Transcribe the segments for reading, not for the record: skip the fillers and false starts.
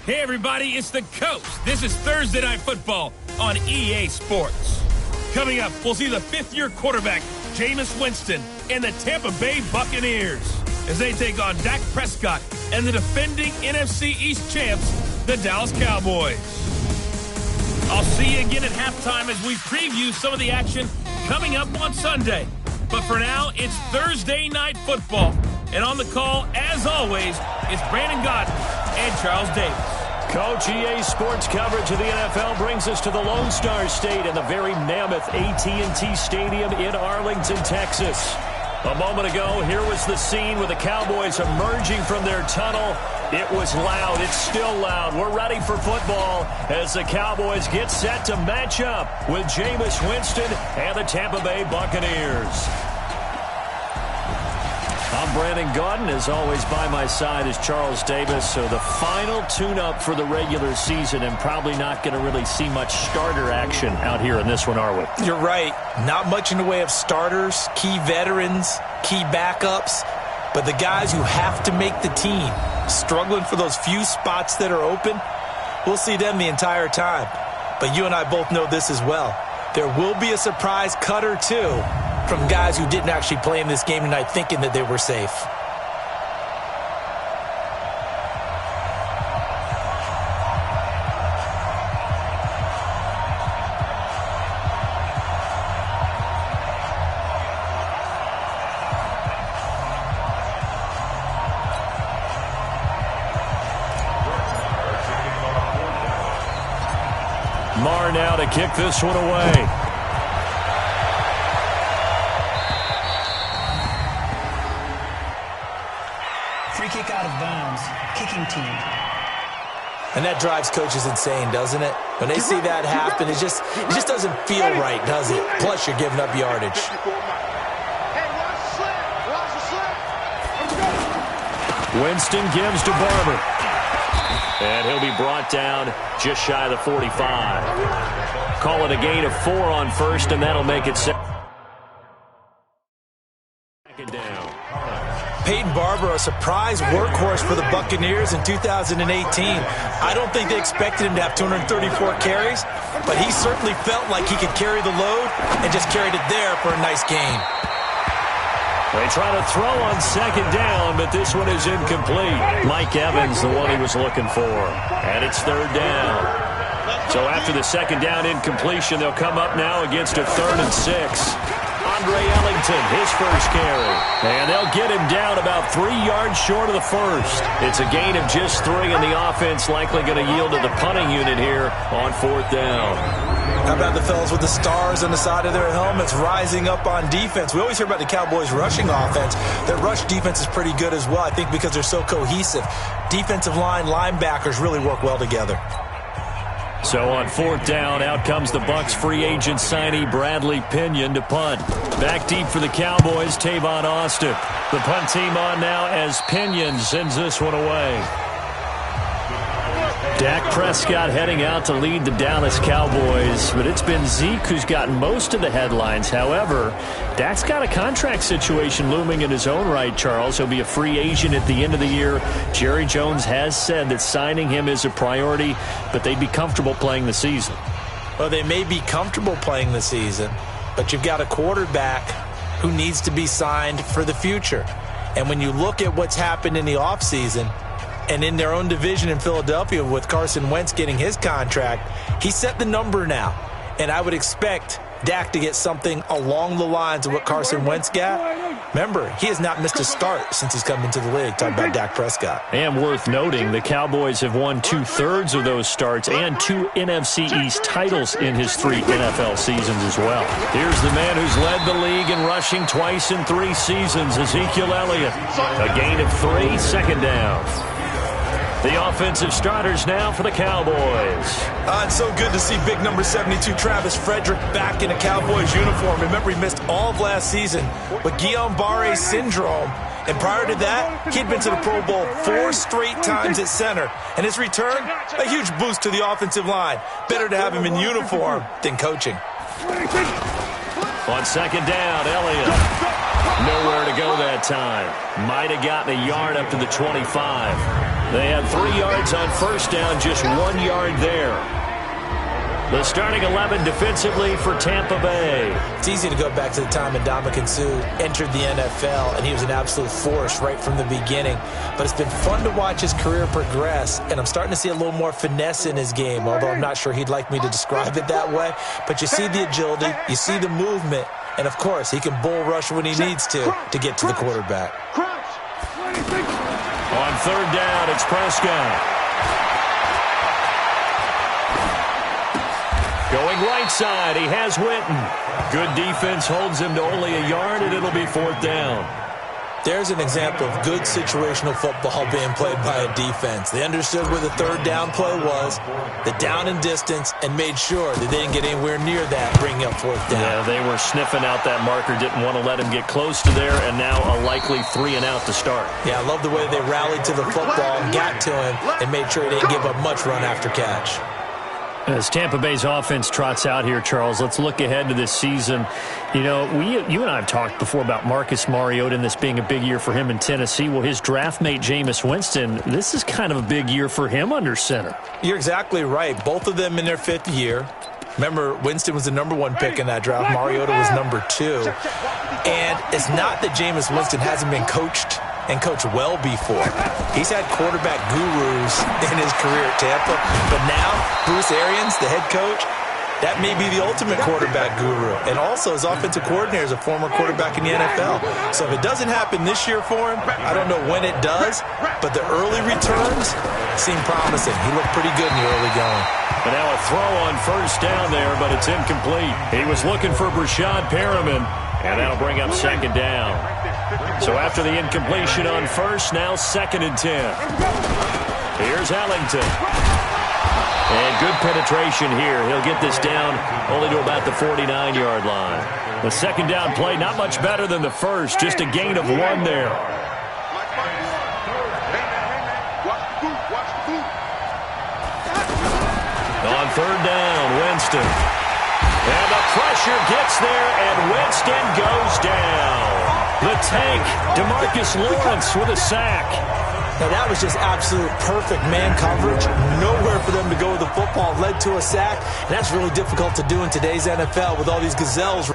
Hey everybody, it's the Coach. This is Thursday Night Football on EA Sports. Coming up, we'll see the fifth-year quarterback, Jameis Winston, and the Tampa Bay Buccaneers as they take on Dak Prescott and the defending NFC East champs, the Dallas Cowboys. I'll see you again at halftime as we preview some of the action coming up on Sunday. But for now, it's Thursday Night Football. And on the call, as always, it's Brandon Godden and Charles Davis. Coach, EA Sports coverage of the NFL brings us to the Lone Star State and the very mammoth AT&T Stadium in Arlington, Texas. A moment ago, here was the scene with the Cowboys emerging from their tunnel. It was loud. It's still loud. We're ready for football as the Cowboys get set to match up with Jameis Winston and the Tampa Bay Buccaneers. I'm Brandon Godden. As always, by my side is Charles Davis. So the final tune-up for the regular season, and probably not going to really see much starter action out here in this one, are we? You're right. Not much in the way of starters, key veterans, key backups, but the guys who have to make the team, struggling for those few spots that are open, we'll see them the entire time. But you and I both know this as well. There will be a surprise cut or two from guys who didn't actually play in this game tonight thinking that they were safe. Marr now to kick this one away. Free kick out of bounds. Kicking team. And that drives coaches insane, doesn't it? When they see that happen, it just doesn't feel right, does it? Plus, you're giving up yardage. Winston gives to Barber. And he'll be brought down just shy of the 45. Call it a gain of 4 on first, and that'll make it second down. Peyton Barber, a surprise workhorse for the Buccaneers in 2018. I don't think they expected him to have 234 carries, but he certainly felt like he could carry the load and just carried it there for a nice gain. They try to throw on second down, but this one is incomplete. Mike Evans, the one he was looking for. And it's third down. So after the second down incompletion, they'll come up now against a 3rd and 6. Andre Ellington, his first carry. And they'll get him down about 3 yards short of the first. It's a gain of just 3, and the offense likely going to yield to the punting unit here on 4th down. How about the fellas with the stars on the side of their helmets rising up on defense? We always hear about the Cowboys' rushing offense. Their rush defense is pretty good as well, I think, because they're so cohesive. Defensive line, linebackers really work well together. So on 4th down, out comes the Bucs free agent signee Bradley Pinion to punt. Back deep for the Cowboys, Tavon Austin. The punt team on now as Pinion sends this one away. Dak Prescott heading out to lead the Dallas Cowboys, but it's been Zeke who's gotten most of the headlines. However, Dak's got a contract situation looming in his own right, Charles. He'll be a free agent at the end of the year. Jerry Jones has said that signing him is a priority, but they'd be comfortable playing the season. Well, they may be comfortable playing the season, but you've got a quarterback who needs to be signed for the future. And when you look at what's happened in the offseason, and in their own division in Philadelphia with Carson Wentz getting his contract, he set the number now. And I would expect Dak to get something along the lines of what Carson Wentz got. Remember, he has not missed a start since he's come into the league. Talking about Dak Prescott. And worth noting, the Cowboys have won 2/3 of those starts and 2 NFC East titles in his 3 NFL seasons as well. Here's the man who's led the league in rushing twice in 3 seasons, Ezekiel Elliott. A gain of 3, second down. The offensive starters now for the Cowboys. It's so good to see big number 72, Travis Frederick, back in a Cowboys uniform. Remember, he missed all of last season with Guillain-Barré syndrome. And prior to that, he'd been to the Pro Bowl 4 straight times at center. And his return, a huge boost to the offensive line. Better to have him in uniform than coaching. On second down, Elliott. Nowhere to go that time. Might have gotten a yard up to the 25. They had 3 yards on first down, just 1 yard there. The starting 11 defensively for Tampa Bay. It's easy to go back to the time Ndamukong Suh entered the NFL, and he was an absolute force right from the beginning. But it's been fun to watch his career progress, and I'm starting to see a little more finesse in his game, although I'm not sure he'd like me to describe it that way. But you see the agility, you see the movement, and, of course, he can bull rush when he needs to get to the quarterback. On third down, it's Prescott. Going right side, he has Witten. Good defense holds him to only a yard, and it'll be fourth down. There's an example of good situational football being played by a defense. They understood where the third down play was, the down and distance, and made sure that they didn't get anywhere near that, bringing up fourth down. Yeah, they were sniffing out that marker, didn't want to let him get close to there, and now a likely 3 and out to start. Yeah, I love the way they rallied to the football, got to him, and made sure he didn't give up much run after catch. As Tampa Bay's offense trots out here, Charles, let's look ahead to this season. You know, you and I have talked before about Marcus Mariota and this being a big year for him in Tennessee. Well, his draft mate, Jameis Winston, this is kind of a big year for him under center. You're exactly right. Both of them in their 5th year. Remember, Winston was the #1 pick in that draft. Mariota was #2. And it's not that Jameis Winston hasn't been coached and coached well before. He's had quarterback gurus in his career at Tampa. But now, Bruce Arians, the head coach, that may be the ultimate quarterback guru. And also, his offensive coordinator is a former quarterback in the NFL. So if it doesn't happen this year for him, I don't know when it does. But the early returns seem promising. He looked pretty good in the early going. And now a throw on first down there, but it's incomplete. He was looking for Brashad Perriman, and that'll bring up second down. So after the incompletion on first, now 2nd and 10. Here's Ellington. And good penetration here. He'll get this down only to about the 49-yard line. The second down play, not much better than the first, just a gain of 1 there. On third down, Winston. And the pressure gets there, and Winston goes down. The tank, DeMarcus Lawrence with a sack. Now, that was just absolute perfect man coverage. Nowhere for them to go with the football. Led to a sack, and that's really difficult to do in today's NFL with all these gazelles.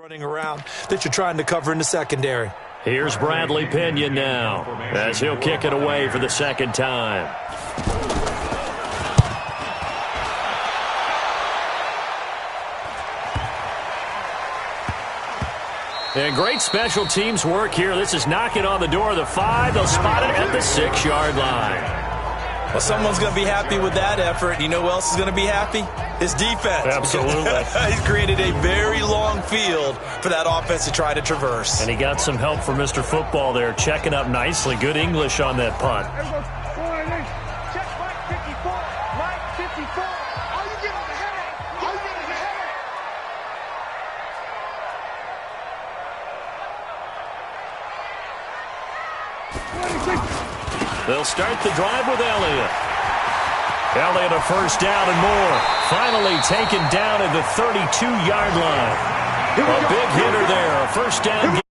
Running around that you're trying to cover in the secondary. Here's Bradley Pinion now as he'll kick it away for the second time. And great special teams work here. This is knocking on the door of the 5. They'll spot it at the 6-yard line. Well, someone's going to be happy with that effort. You know who else is going to be happy? His defense. Absolutely. He's created a very long field for that offense to try to traverse. And he got some help from Mr. Football there, checking up nicely. Good English on that punt. They'll start the drive with Elliott. Elliott a first down and more. Finally taken down at the 32-yard line. A big hitter there. A first down.